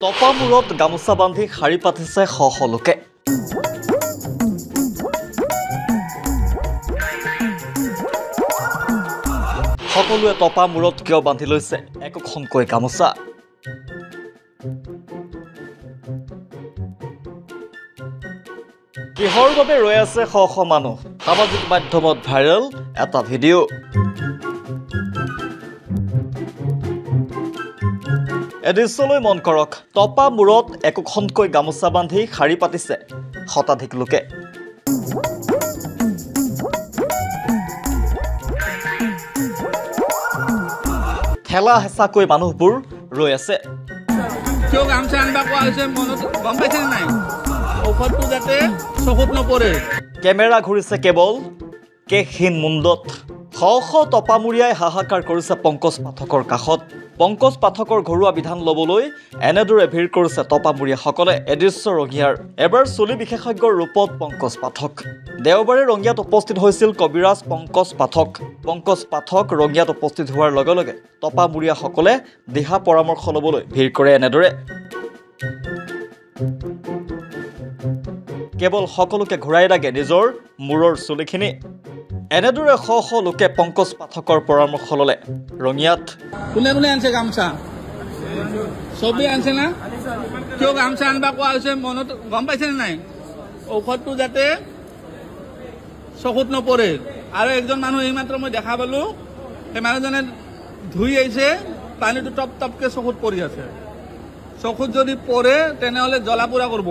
টপামূৰত গামোচা বান্ধি শাৰী পাতিছে শ শ লোকে। সকলোৱে টপামূৰত কিয় বান্ধি লৈছে একোখনকৈ গামোচা। কিহৰ বাবে ৰৈ আছে শ শ মানুহ। সামাজিক মাধ্যমত ভাইৰেল এটা ভিডিঅ'। এদৃশ্যলৈ মন কৰক। টপামূৰত একোখনকৈ গামোচা বান্ধি শাৰী পাতিছে শতাধিক লোকে। ঠেলা হেঁচাকৈ মানুহবোৰ ৰৈ আছে। কিয় গামছা আনবা কোৱা হৈছে মনত গম পাইছে নাই? ঔষধটো যাতে চকুত নপৰে। কেমেৰা ঘূৰিছে কেৱল কেশহীন মুণ্ডত। শ শ টপামূৰীয়াই হাহাকাৰ কৰিছে পংকজ পাঠকৰ কাষত। পংকজ পাঠকৰ ঘৰুৱা বিধান ল'বলৈ এনেদৰে ভিৰ কৰিছে টপামূৰীয়াসকলে। এদৃশ্য ৰঙিয়াৰ। এবাৰ চুলি বিশেষজ্ঞৰ ৰূপত পংকজ পাঠক। দেওবাৰে ৰঙিয়াত উপস্থিত হৈছিল কবিৰাজ পংকজ পাঠক। পংকজ পাঠক ৰঙিয়াত উপস্থিত হোৱাৰ লগে লগে টপামূৰীয়াসকলে দিহা পৰামৰ্শ ল'বলৈ ভিৰ কৰে এনেদৰে। কেৱল সকলোকে ঘূৰাই লাগে নিজৰ মূৰৰ চুলিখিনি। এনেদৰে শ শ লোকে পংকজ পাঠকৰ পৰামৰ্শ ল'লে ৰঙিয়াত। কোনে কোনে আনছে গামছা? চবেই আনছে না? কিয় গামছা আনবা কোৱা হৈছে মনত গম পাইছে নাই? ঔষধটো যাতে চকুত নপৰে। আৰু একজন মানুহ এইমাত্ৰ মই দেখা পালো, সেই মানুহজনে ধুই আহিছে, পানীটো টপ টপকে চকুত পৰি আছে। চকুত যদি পৰে তেনেহ'লে জ্বলা পোৰা কৰিব।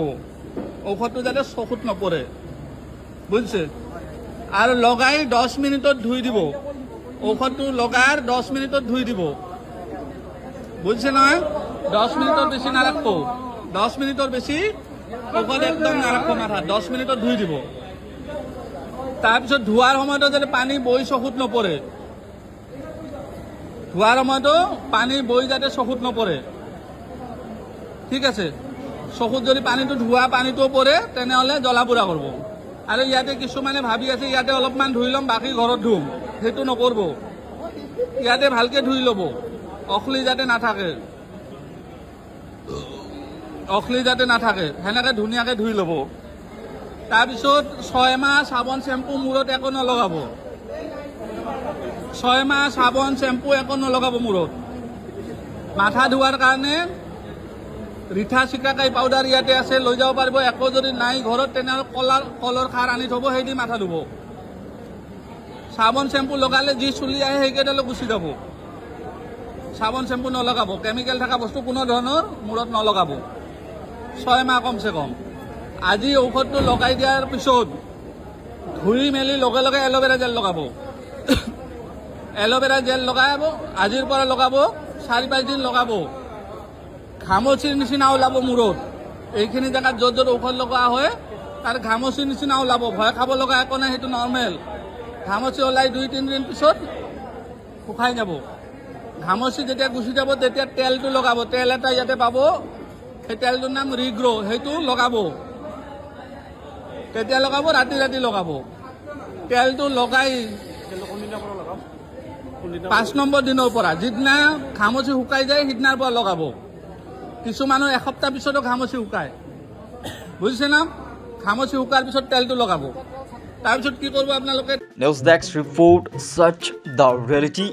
ঔষধটো যাতে চকুত নপৰে, বুজিছে? আৰু লগাই 10 মিনিটত ধুই দিব। ঔষধটো লগাৰ 10 মিনিটত ধুই দিব, বুজিছে নহয়? 10 মিনিটৰ বেছি নাৰাখব। 10 মিনিটৰ বেছি ঔষধ একদম নাৰাখব মাথা। 10 মিনিটত ধুই দিব। তাৰপিছত ধোৱাৰ সময়তো যাতে পানী বৈ চকুত নপৰে। ধোৱাৰ সময়তো পানী বৈ যাতে চকুত নপৰে, ঠিক আছে? চকুত যদি পানীটো ধোৱা পানীটো পৰে তেনেহ'লে জ্বলা পোৰা কৰিব। আৰু ইয়াতে কিছুমানে ভাবি আছে ইয়াতে অলপমান ধুই ল'ম বাকী ঘৰত ধুম, সেইটো নকৰিব। ইয়াতে ভালকে ধুই ল'ব, অখলি যাতে নাথাকে। অখলি যাতে নাথাকে সেনেকে ধুনীয়াকে ধুই ল'ব। তাৰপিছত 6 মাহ চাবোন চেম্পু মূৰত একো নলগাব। 6 মাহ চাবোন চেম্পু একো নলগাব মূৰত। মাথা ধোৱাৰ কাৰণে ৰিঠা চিকাকাই পাউডাৰ ইয়াতে আছে, লৈ যাব পাৰিব। একো যদি নাই ঘৰত তেনেহ'লে কলৰ খাৰ আনি থ'ব, সেই দি মাথা ধুব। চাবোন চেম্পু লগালে যি চুলি আহে সেইকেইটালৈ গুচি যাব। চাবোন চেম্পু নলগাব। কেমিকেল থকা বস্তু কোনো ধৰণৰ মূৰত নলগাব। 6 মাহ কমচে কম। আজি ঔষধটো লগাই দিয়াৰ পিছত ধুই মেলি লগে লগে এল'ভেৰা জেল লগাব। এল'ভেৰা জেল লগাব, আজিৰ পৰা লগাব, 4-5 দিন লগাব। ঘামচিৰ নিচিনা ওলাব মূৰত। এইখিনি জেগাত য'ত য'ত ঔষধ লগোৱা হয় তাৰ ঘামচিৰ নিচিনা ওলাব। ভয় খাব লগা একো নাই, সেইটো নৰ্মেল। ঘামচি ওলাই 2-3 দিন পিছত শুকাই যাব। ঘামচি যেতিয়া গুচি যাব তেতিয়া তেলটো লগাব। তেল এটা ইয়াতে পাব, সেই তেলটোৰ নাম ৰিগ্ৰ', সেইটো লগাব। তেতিয়া লগাব, ৰাতি ৰাতি লগাব। তেলটো লগাই 5 নম্বৰ দিনৰ পৰা, যিদিনা ঘামচি শুকাই যায় সিদিনাৰ পৰা লগাব। কিছুমানৰ এসপ্তাহ পিছতো ঘামচি শুকায়, বুজিছে না? ঘামচি শুকাৰ পিছত তেলটো লগাব। তাৰপিছত কি কৰিব আপোনালোকে? News desk report, search the reality.